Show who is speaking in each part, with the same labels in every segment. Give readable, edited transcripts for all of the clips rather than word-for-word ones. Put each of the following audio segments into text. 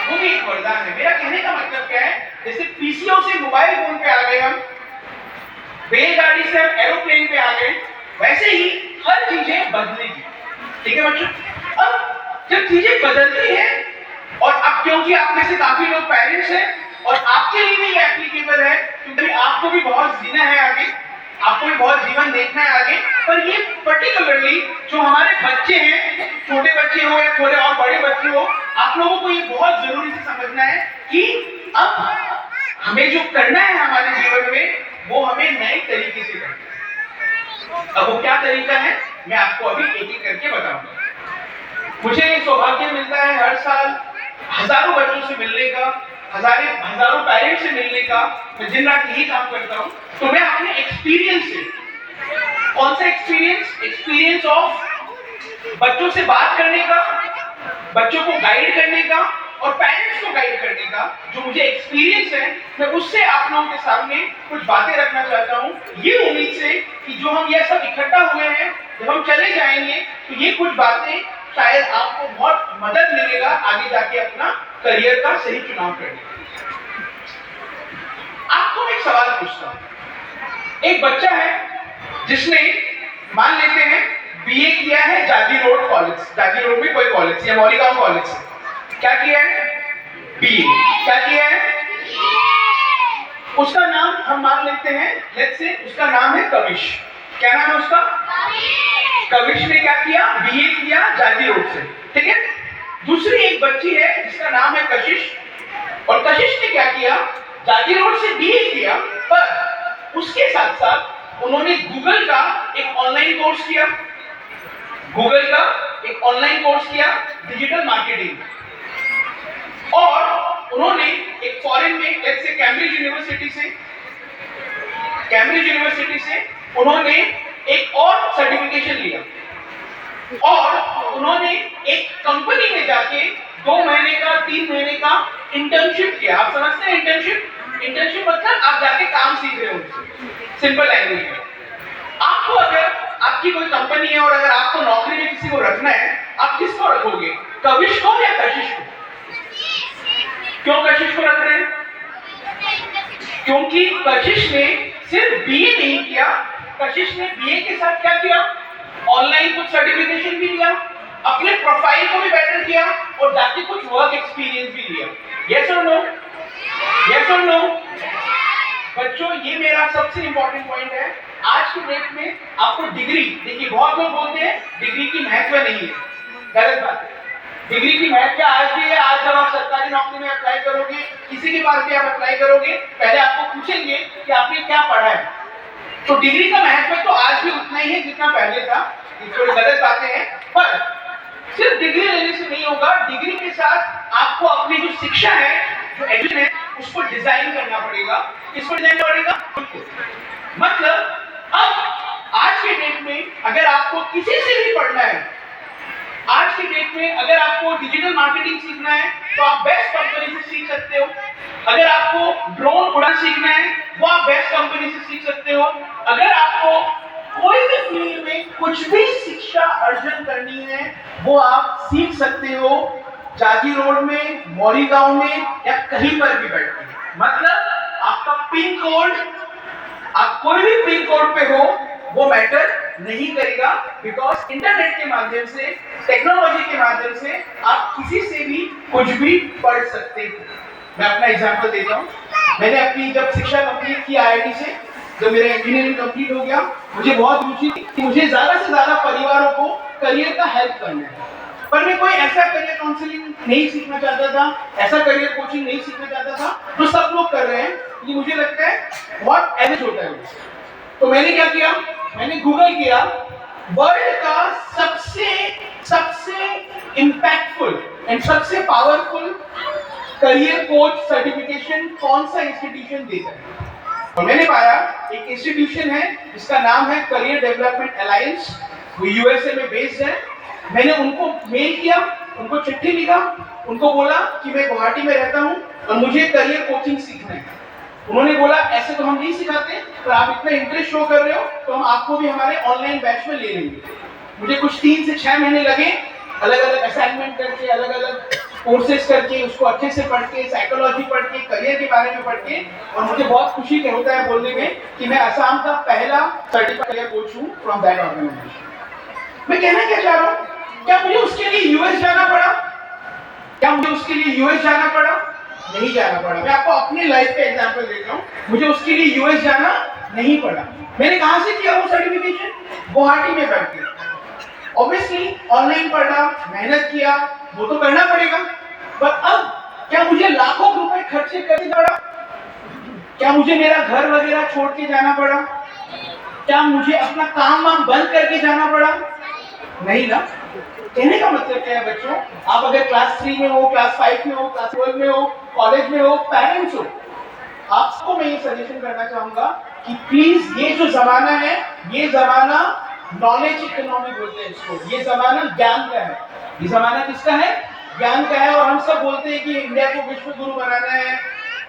Speaker 1: वो भी एक वरदान है। मेरा कहने का मतलब क्या है, जैसे पीसीओ से मोबाइल फोन पे आ गए हम, रेलगाड़ी से हम एरोप्लेन पे आ गए, वैसे ही हर चीजें बदलेगी। ठीक है बच्चों, अब जब चीजें बदलती हैं, और अब क्योंकि आप में से काफी लोग पेरेंट्स हैं और आपके लिए भी ये एप्लीकेबल है, क्योंकि आपको भी बहुत जीना है आगे, आपको भी बहुत जीवन देखना है आगे, पर ये पर्टिकुलरली जो हमारे बच्चे हैं, छोटे बच्चे हो या थोड़े और बड़े बच्चे हो, आप लोगों को ये बहुत जरूरी से समझना है कि अब हमें जो करना है हमारे जीवन में, वो हमें नए तरीके से करना है। अब वो क्या तरीका है, मैं आपको अभी एक एक करके बताऊंगा। मुझे सौभाग्य मिलता है हर साल हजारों बच्चों से मिलने का, हजारों पेरेंट्स से मिलने का। मैं दिन रात यही काम करता हूँ। तो मैं अपने एक्सपीरियंस से, कौन सा एक्सपीरियंस ऑफ बच्चों से बात करने का, बच्चों को गाइड करने का और पेरेंट्स को गाइड करने का, जो मुझे एक्सपीरियंस है, मैं उससे आप लोगों के सामने कुछ बातें रखना चाहता हूँ, ये उम्मीद से कि जो हम ये सब इकट्ठा हुए हैं, जब हम चले जाएंगे तो ये कुछ बातें शायद आपको बहुत मदद मिलेगा आगे जाके अपना करियर का सही चुनाव करने। आपको एक सवाल पूछता हूं। एक बच्चा है जिसने, मान लेते हैं, बीए किया है जाजी रोड कॉलेज, जाजी रोड में कोई कॉलेज या मौलीगांव कॉलेज से, क्या किया है, बीए। क्या किया है, उसका नाम हम मान लेते हैं, लेट्स से उसका नाम है कविश। क्या नाम है उसका, कविश ने क्या किया, बीए किया जाजी रोड से। ठीक है। दूसरी एक बच्ची है जिसका नाम है कशिश, और कशिश ने क्या किया, जाजी रोड से बीए किया, पर उसके साथ साथ उन्होंने गूगल का एक ऑनलाइन कोर्स किया, डिजिटल मार्केटिंग, और उन्होंने एक फॉरेन में, लेट्स से कैम्ब्रिज यूनिवर्सिटी से उन्होंने एक और सर्टिफिकेशन लिया, और उन्होंने एक कंपनी में जाके 2 महीने का 3 महीने का इंटर्नशिप किया। आप समझते हैं इंटर्नशिप मतलब आप जाके काम सीख रहे हो उनसे, सिंपल लैंग्वेज में। आपको अगर आपकी कोई कंपनी है और अगर आपको नौकरी में किसी को रखना है, आप किसको रखोगे, कविश को या कशिश को? क्यों कशिश को रख रहे हैं? क्योंकि कशिश ने सिर्फ बीए नहीं किया, कशिश ने बीए के साथ क्या किया, ऑनलाइन कुछ सर्टिफिकेशन भी लिया, अपने प्रोफाइल को भी बेटर किया, और जाके कुछ वर्क एक्सपीरियंस भी लिया। यस और नो? यस और नो? बच्चों, ये मेरा सबसे इंपॉर्टेंट पॉइंट है। आज की डेट में आपको डिग्री, देखिए बहुत लोग बोलते हैं डिग्री की महत्व नहीं है, गलत बात है। डिग्री की महत्व आज भी है। आज जब आप सरकारी नौकरी में अप्लाई करोगे, किसी के पास भी आप अप्लाई करोगे, पहले आपको पूछेंगे कि आपने क्या पढ़ा है। तो डिग्री का महत्व तो आज भी उतना ही है जितना पहले था। ये थोड़ी गलत बातें हैं, पर सिर्फ डिग्री लेने से नहीं होगा। डिग्री के साथ आपको अपनी जो शिक्षा है, जो एजुकेशन है, उसको डिजाइन करना पड़ेगा। किसको डिजाइन करना पड़ेगा? मतलब अब आज के डेट में अगर आपको किसी से भी पढ़ना है, आज के डेट में अगर आपको डिजिटल मार्केटिंग सीखना है, तो आप बेस्ट कंपनी से सीख सकते हो। अगर आपको ड्रोन उड़ाना सीखना है, वो आप बेस्ट कंपनी से सीख सकते हो। अगर आपको कोई भी फील्ड में कुछ भी शिक्षा अर्जन करनी है, वो आप सीख सकते हो जाजी रोड में, मौलीगांव में, या कहीं पर भी बैठ के। मतलब आपका पिन कोड, आप कोई भी पिन कोड पे हो, वो मैटर नहीं करेगा, बिकॉज इंटरनेट के माध्यम से, टेक्नोलॉजी के माध्यम से आप किसी से भी कुछ भी पढ़ सकते हो। मैं अपना एग्जांपल देता हूँ। मैंने अपनी जब शिक्षा कंप्लीट की आईआईटी से, जब मेरा इंजीनियरिंग कंप्लीट हो गया, मुझे बहुत रुचि थी कि मुझे ज्यादा से ज्यादा परिवारों को करियर का हेल्प करना है, पर मैं कोई ऐसा करियर काउंसलिंग नहीं सीखना चाहता था, ऐसा करियर कोचिंग नहीं सीखना चाहता था जो सब लोग कर रहे हैं, क्योंकि मुझे लगता है बहुत एवरेज होता है। तो मैंने क्या किया, मैंने गूगल किया वर्ल्ड का सबसे इंपैक्टफुल एंड सबसे पावरफुल करियर कोच सर्टिफिकेशन कौन सा इंस्टीट्यूशन देता है, और मैंने पाया एक इंस्टीट्यूशन है जिसका नाम है करियर डेवलपमेंट अलायंस, वो यूएसए में बेस्ड है। मैंने उनको मेल किया, उनको चिट्ठी लिखा, उनको बोला कि मैं गुवाहाटी में रहता हूँ और मुझे करियर कोचिंग सीखना है। उन्होंने बोला ऐसे तो हम नहीं सिखाते, पर आप इतना इंटरेस्ट शो कर रहे हो तो हम आपको भी हमारे ऑनलाइन बैच में ले लेंगे। मुझे कुछ 3 से 6 महीने लगे, अलग अलग असाइनमेंट करके, अलग अलग कोर्सेज करके, उसको अच्छे से पढ़ के, साइकोलॉजी पढ़ के, करियर के बारे में पढ़ के, और मुझे बहुत खुशी के होता है बोलने में कि मैं असम का पहला सर्टिफाइड करियर कोच हूँ फ्रॉम दैट ऑर्गेनाइजेशन। मैं कहना क्या चाह रहा हूँ, क्या मुझे उसके लिए यूएस जाना पड़ा? क्या मुझे उसके लिए यूएस जाना पड़ा? नहीं जाना पड़ा। मैं आपको अपनी लाइफ का एग्जांपल देता हूँ, मुझे उसके लिए यूएस जाना नहीं पड़ा। मैंने कहाँ से किया वो सर्टिफिकेशन? गुवाहाटी में बैठ के। ऑब्वियसली ऑनलाइन पढ़ा, मेहनत किया, वो तो करना पड़ेगा, पर अब क्या मुझे लाखों रुपए खर्चे करने पड़ा? क्या मुझे मेरा घर वगैरह छोड़ के जाना पड़ा? क्या मुझे अपना काम वाम बंद करके जाना पड़ा? नहीं ना। कहने का मतलब क्या है बच्चों, आप अगर क्लास 3 में हो, क्लास 5 में हो, क्लास 12 में हो, कॉलेज में हो, पेरेंट्स हो, आपको मैं ये सजेशन करना चाहूंगा कि प्लीज ये जो जमाना है, ये जमाना नॉलेज इकोनॉमी बोलते हैं इसको, ये जमाना ज्ञान का है। ये जमाना किसका है? ज्ञान का है। और हम सब बोलते हैं कि इंडिया को विश्व गुरु बनाना है,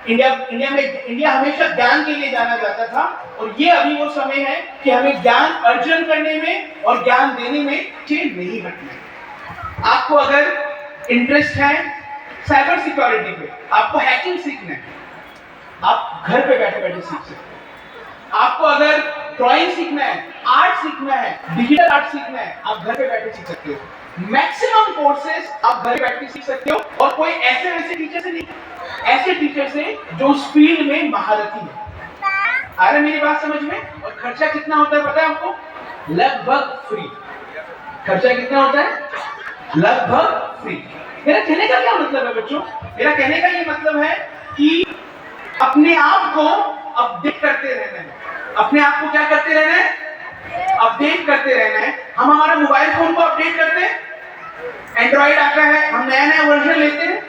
Speaker 1: इंडिया हमेशा ज्ञान के लिए जाना जाता था, और ये अभी वो समय है कि हमें ज्ञान अर्जन करने में और ज्ञान देने में चेंज नहीं हटना। आपको अगर इंटरेस्ट है साइबर सिक्योरिटी पे, आपको हैकिंग सीखना है, आप घर पे बैठे बैठे सीख सकते हैं। आपको अगर ड्राइंग सीखना है, आर्ट सीखना है, डिजिटल आर्ट सीखना है, आप घर पे बैठे सीख सकते हो। मैक्सिमम कोर्सेज आप घर बैठ के सीख सकते हो, और कोई ऐसे वैसे टीचर से नहीं, ऐसे टीचर से जो उस फील्ड में महारथी है। आ रहा है मेरी बात समझ में? और खर्चा कितना होता है पता है आपको? लगभग फ्री। खर्चा कितना होता है? लगभग फ्री। मेरा कहने का क्या मतलब है बच्चों? मेरा कहने का ये मतलब है कि अपने आप को अपडेट करते रहना है। अपने आप को क्या करते रहना है? अपडेट करते रहना है। हम हमारा मोबाइल फोन को अपडेट करते हैं, एंड्रॉइड आता है, हम नया नया वर्जन लेते हैं,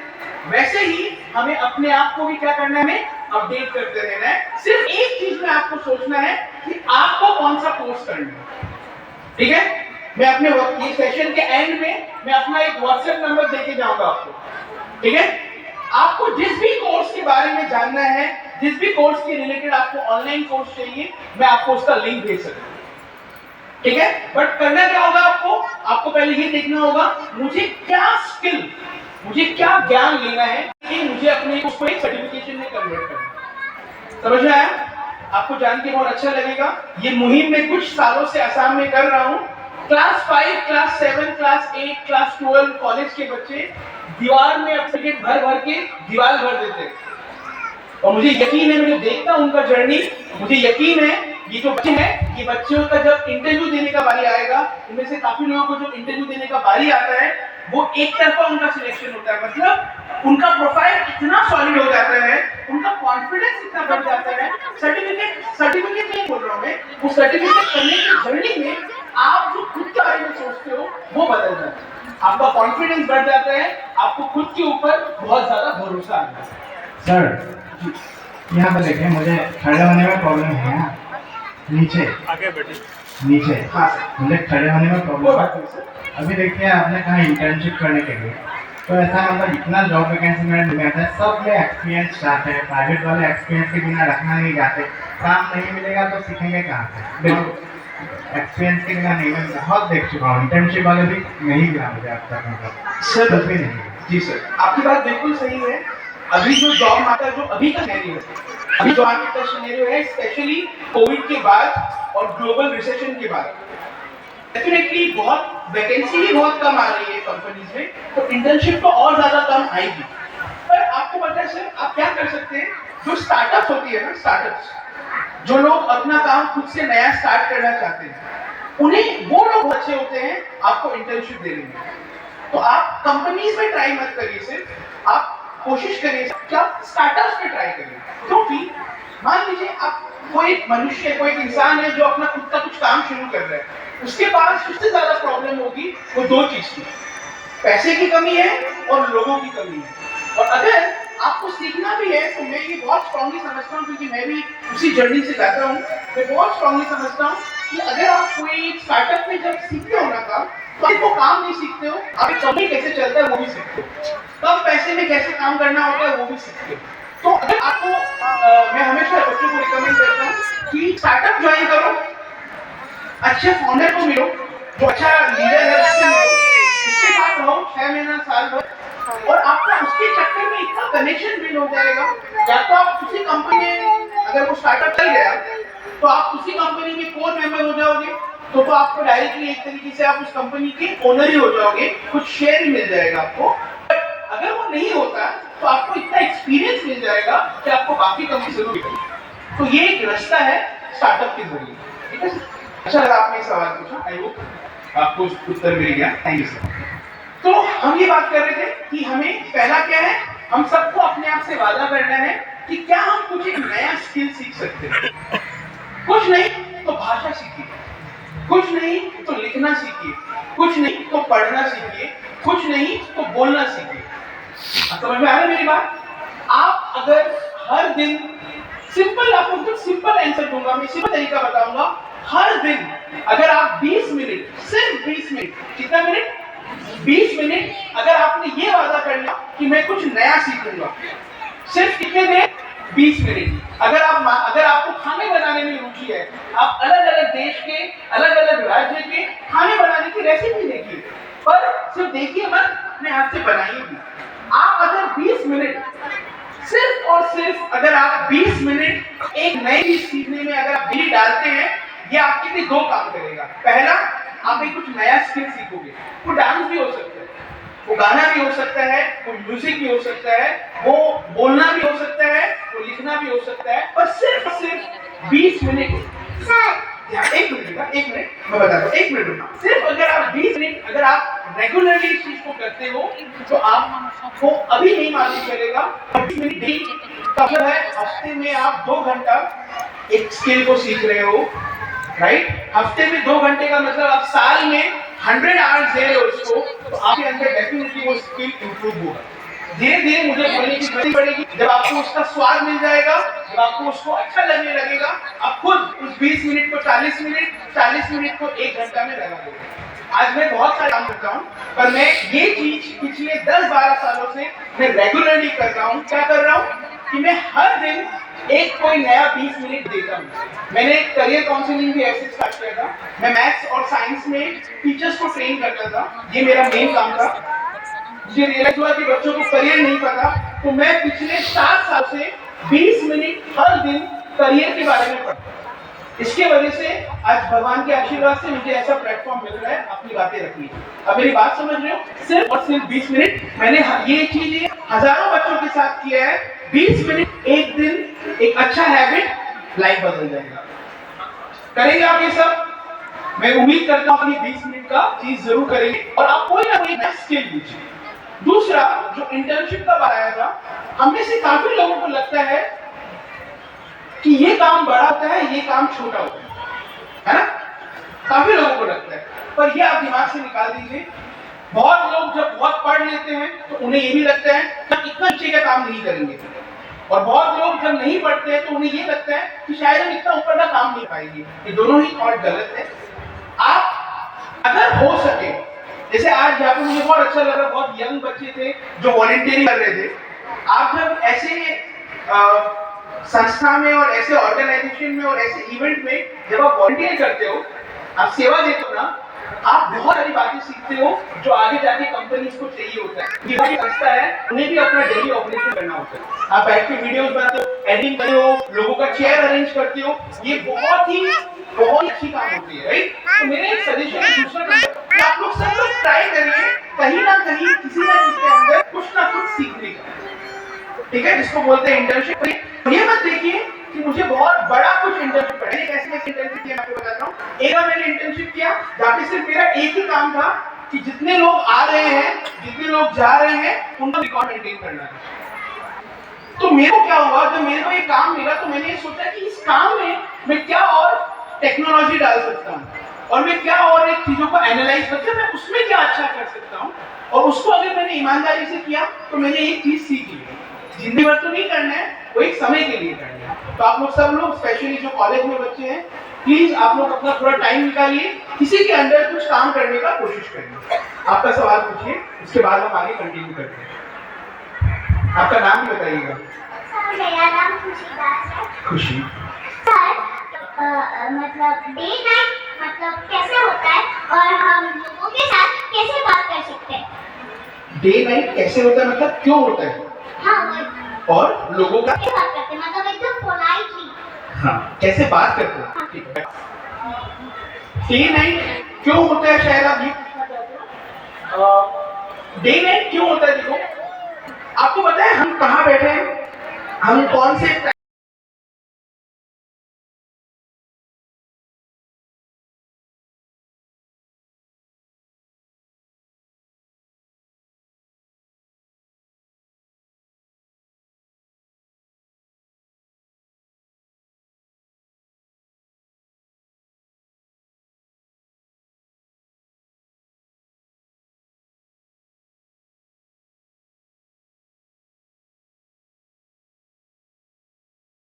Speaker 1: वैसे ही हमें अपने आप को भी क्या करना है? हमें अपडेट करते रहना है। सिर्फ एक चीज में आपको सोचना है कि आपको कौन सा कोर्स करना है। ठीक है? मैं अपने ये सेशन के एंड में मैं अपना एक व्हाट्सएप नंबर देके जाऊंगा आपको। ठीक है? आपको जिस भी कोर्स के बारे में जानना है, जिस भी कोर्स के रिलेटेड आपको ऑनलाइन कोर्स चाहिए, मैं आपको उसका लिंक भेज सकता हूं। ठीक है? बट करना क्या होगा आपको? आपको पहले ये देखना होगा मुझे क्या स्किल, मुझे क्या ज्ञान लेना है कि मुझे अपने उसको एक सर्टिफिकेशन में कन्वर्ट करना है। समझ में आया? आपको जान के बहुत अच्छा लगेगा। ये मुहिम मैं कुछ सालों से असम में कर रहा हूं। Class 5, class 7, class 8, class 12 college के बच्चे दीवार में अपने भर भर के दीवार भर देते हैं, और मुझे यकीन है, मैं देखता हूं उनका जर्नी, मुझे यकीन है ये जो बच्चे हैं, ये बच्चों का जब इंटरव्यू देने का बारी आएगा, इनमें से काफी लोगों को जो इंटरव्यू देने का बारी आता है, वो एक तरफा उनका सिलेक्शन होता है। मतलब उनका प्रोफाइल इतना सॉलिड हो जाता है, उनका कॉन्फिडेंस इतना बढ़ जाता है। सर्टिफिकेट नहीं बोल रहा हूं मैं, वो सर्टिफिकेट करने की जर्नी में आप जो खुद के बारे में सोचते हो वो बदल जाता है। आपका कॉन्फिडेंस बढ़ जाता है, आपको खुद के ऊपर बहुत ज्यादा भरोसा आता है।
Speaker 2: सर यहाँ पर देखिए, मुझे खड़े होने में प्रॉब्लम है ना, नीचे
Speaker 3: आगे बैठे
Speaker 2: नीचे
Speaker 1: हाँ
Speaker 2: मुझे खड़े होने में
Speaker 1: कोई
Speaker 2: प्रॉब्लम
Speaker 1: बात
Speaker 2: है।
Speaker 1: नहीं सर।
Speaker 2: अभी देखिए आपने कहा इंटर्नशिप करने के लिए, तो ऐसा मतलब इतना जॉब वैकेंसी में आता है, सब में एक्सपीरियंस चाहते हैं, प्राइवेट वाले एक्सपीरियंस के बिना रखना नहीं चाहते। काम नहीं मिलेगा तो सीखेंगे कहाँ से?
Speaker 1: बिल्कुल
Speaker 2: एक्सपीरियंस के बिना नहीं। मैं बहुत देख चुका हूँ, इंटर्नशिप वाले भी नहीं मिला मुझे अब तक, मतलब
Speaker 1: सर।
Speaker 2: कुछ भी नहीं।
Speaker 1: जी सर, आपकी बात बिल्कुल सही है। अभी जो जॉब मार्केट जो अभी का सिनेरियो है, अभी जो मार्केट का सिनेरियो है, स्पेशली कोविड के बाद और ग्लोबल रिसेशन के बाद, डेफिनेटली बहुत वैकेंसी भी बहुत कम आ रही है कंपनीज में, तो इंटर्नशिप तो और ज्यादा कम आएगी। पर आपको पता है सर, आप क्या कर सकते हैं? जो स्टार्टअप्स होती है ना, स्टार्टअप्स, जो लोग अपना काम खुद से नया स्टार्ट करना चाहते हैं, उन्हें वो लोग अच्छे होते हैं आपको इंटर्नशिप देने में। तो आप कंपनीज में ट्राई मत करिए, सिर्फ आप कोशिश करिए कि आप स्टार्टअप्स पे ट्राई करिए। क्योंकि मान लीजिए आप कोई मनुष्य, कोई इंसान है जो अपना खुद का कुछ काम शुरू कर रहा है, उसके पास सबसे ज्यादा प्रॉब्लम होगी वो दो चीज की, पैसे की कमी है और लोगों की कमी है। और अगर आपको सीखना भी है तो मैं ये बहुत स्ट्रांगली समझता हूँ, क्योंकि मैं भी उसी जर्नी से जाता हूँ, मैं बहुत स्ट्रांगली समझता हूँ कि अगर आप कोई स्टार्टअप में जब सीखते हो ना काम, तो आप वो काम नहीं सीखते हो, आप कंपनी कैसे चलता है वो भी सीखते हो, कम पैसे में कैसे काम करना होता है वो भी सीखते हो। तो अगर आपको मैं हमेशा बच्चों को रिकमेंड करता हूँ कि स्टार्टअप ज्वाइन करो, अच्छे फाउंडर को मिलो, जो अच्छा लीडर है उससे मिलो, उसके साथ रहो 6 महीना साल भर, और आपका उसके चक्कर में इतना कनेक्शन बिल्ड हो जाएगा। या तो आप उसी कंपनी में, अगर वो स्टार्टअप चल गया तो आप उसी कंपनी में कोर मेंबर हो जाओगे, तो आपको डायरेक्टली एक तरीके से आप उस कंपनी के ओनर ही हो जाओगे, कुछ शेयर ही मिल जाएगा आपको। अगर वो नहीं होता तो आपको इतना एक्सपीरियंस मिल जाएगा कि आपको बाकी कंपनी जरूर मिलेगी। तो ये एक रास्ता है स्टार्टअप के जरिए, ठीक है। अच्छा लगा आपने सवाल पूछा, आई होप आपको उत्तर मिल गया, थैंक यू सर। तो हम ये बात कर रहे थे कि हमें पहला क्या है, हम सबको अपने आप से वादा करना है कि क्या हम कुछ एक नया स्किल सीख सकते हैं। कुछ नहीं तो भाषा सीखिए, कुछ नहीं तो लिखना सीखिए, कुछ नहीं तो पढ़ना सीखिए, कुछ नहीं तो बोलना सीखिए। समझ में आ रहा है मेरी बात? आप अगर हर दिन सिंपल, आपको एकदम सिंपल आंसर दूंगा, मैं सिंपल तरीका बताऊंगा। हर दिन अगर आप 20 मिनट, सिर्फ 20 मिनट, कितना मिनट? 20 मिनट अगर आपने ये वादा कर लिया कि मैं कुछ नया सीखूंगा, सिर्फ कितने देर? 20 मिनट। अगर आपको खाने बनाने में रुचि है, आप अलग अलग देश के, अलग अलग राज्य के खाने बनाने की रेसिपी देखिए, पर सिर्फ देखिए मत, अपने हाथ से बनाइए भी। आप अगर 20 मिनट, सिर्फ और सिर्फ अगर आप 20 मिनट एक नई चीज सीखने में अगर आप दिल डालते हैं, ये आपके लिए दो काम करेगा। पहला, आप एक कुछ नया स्किल सीखोगे। वो डांस भी हो सकता है, वो गाना भी हो सकता है, वो म्यूजिक भी हो सकता है, वो बोलना भी हो सकता है, वो लिखना भी हो सकता है, पर सिर्फ 20 मिनट। एक मिनट मैं बताता हूँ, एक मिनट रुकना। सिर्फ अगर आप 20 मिनट अगर आप रेगुलरली इस चीज को करते हो तो आपको अभी नहीं मालूम चलेगा। 20 मिनट का मतलब है हफ्ते में आप 2 घंटा एक स्किल को सीख रहे हो, राइट? हफ्ते में 2 घंटे का मतलब आप साल में 100 आवर्स दे रहे हो उसको, तो आपके अंदर डेफिनेटली वो स्किल इंप्रूव होगा। धीरे धीरे मुझे बोलने की जरूरत पड़ेगी, जब आपको उसका स्वाद मिल जाएगा, जब आपको उसको अच्छा लगने लगेगा, आप खुद उस 20 मिनट को 40 मिनट, 40 मिनट को 1 घंटा में लगा दोगे। आज मैं बहुत सारे काम करता हूँ, पर मैं ये चीज पिछले 10-12 सालों से मैं रेगुलरली कर रहा हूँ। क्या कर रहा हूँ कि मैं हर दिन एक कोई नया 20 मिनट देता हूँ। मैंने करियर काउंसलिंग भी ऐसे स्टार्ट किया था। मैं मैथ्स और साइंस में टीचर्स को ट्रेन करता था, ये मेरा मेन काम था। मुझे रियलाइज हुआ कि बच्चों को करियर नहीं पता, तो मैं पिछले 7 साल से 20 मिनट हर दिन करियर के बारे में पढ़ता। इसके वजह से आज भगवान के आशीर्वाद से मुझे ऐसा प्लेटफॉर्म मिल रहा है अपनी बातें रखने की। अब मेरी बात समझ रहे हो? सिर्फ और सिर्फ 20 मिनट मैंने ये चीज हजारों बच्चों के साथ किया है। 20 मिनट एक दिन, एक अच्छा हैबिट, लाइफ बदल जाएगा। करेंगे आप ये सब? मैं उम्मीद करता हूँ कि 20 मिनट का चीज जरूर करेंगे और आप कोई ना कोई नया स्किल लीजिए। दूसरा, जो इंटर्नशिप का बात आया था, हमें से काफी लोगों को लगता है कि ये काम बड़ा होता है, ये काम छोटा होता है ना? काफी लोगों को लगता है, पर ये आप दिमाग से निकाल दीजिए। बहुत लोग जब बहुत पढ़ लेते हैं तो उन्हें ये भी लगता है कि इतना नीचे का काम नहीं करेंगे, और बहुत लोग जब नहीं पढ़ते हैं तो उन्हें ये लगता है कि शायद हम इतना ऊपर का काम नहीं पाएंगे। ये दोनों ही थॉट गलत है। आप अगर हो सके, जैसे आज यहाँ पे मुझे बहुत अच्छा लगा, बहुत यंग बच्चे थे जो वॉलंटियरिंग कर रहे थे। आप जब ऐसे संस्था में और ऐसे ऑर्गेनाइजेशन में और ऐसे इवेंट में जब आप वॉलंटियर करते हो, आप सेवा देते हो ना, आप बहुत सारी बातें सीखते हो जो आगे जाके कंपनीज को चाहिए होता है। ये संस्था है, उन्हें भी अपना डेली ऑपरेशन करना होता है। आप बैठ के वीडियोस बनाते हो, एडिटिंग करते हो, लोगों का चेयर अरेंज करते हो, ये बहुत ही अच्छी काम होती है, राइट? तो मेरा एक सजेशन है दूसरा कि आप लोग सब लोग ट्राई करिए कहीं ना कहीं किसी ना किसी के अंदर कुछ ना कुछ सीखने का, ठीक है? जिसको बोलते हैं इंटर्नशिप। ये मत देखिए कि मुझे बहुत बड़ा कुछ इंटर्नशिप करना है। कैसे इंटर्नशिप किया मैं आपको बताता हूँ। एक बार मैंने इंटर्नशिप किया जहाँ पे सिर्फ मेरा एक ही काम था कि जितने लोग आ रहे हैं, जितने लोग जा रहे हैं, उनका रिकॉर्ड मेंटेन करना है। तो मेरे को क्या हुआ, जब मेरे को ये काम मिला तो मैंने ये सोचा कि इस काम में मैं क्या और टेक्नोलॉजी डाल सकता हूँ, और मैं क्या और एक चीजों को एनालाइज करके मैं उसमें क्या अच्छा कर सकता हूँ। और उसको अगर मैंने ईमानदारी से किया तो मैंने एक चीज सीख ली, जिंदगी भर तो नहीं करना है, वो एक समय के लिए करना है। तो आप लोग सब लोग, स्पेशली जो कॉलेज में बच्चे हैं, प्लीज आप लोग अपना थोड़ा टाइम निकालिए, किसी के अंदर कुछ काम करने का कोशिश करिए। आपका सवाल पूछिए, उसके बाद हम आगे कंटिन्यू करते हैं। आपका नाम भी बताइएगा।
Speaker 3: मेरा नाम खुशी दास है।
Speaker 1: खुशी
Speaker 3: सर, मतलब डे नाइट मतलब कैसे होता है और हम लोगों के साथ कैसे बात कर सकते हैं?
Speaker 1: डे नाइट कैसे होता है मतलब क्यों होता है
Speaker 3: हाँ वो
Speaker 1: और लोगों का
Speaker 3: कैसे बात करते हैं मतलब एकदम पोलाइटली
Speaker 1: हाँ कैसे बात करते हैं ठीक है डे नाइट क्यों होता है शायद आप ये डे नाइट क्यों होता है देखो आपको पता है हम कहाँ बैठे हैं हम कौन से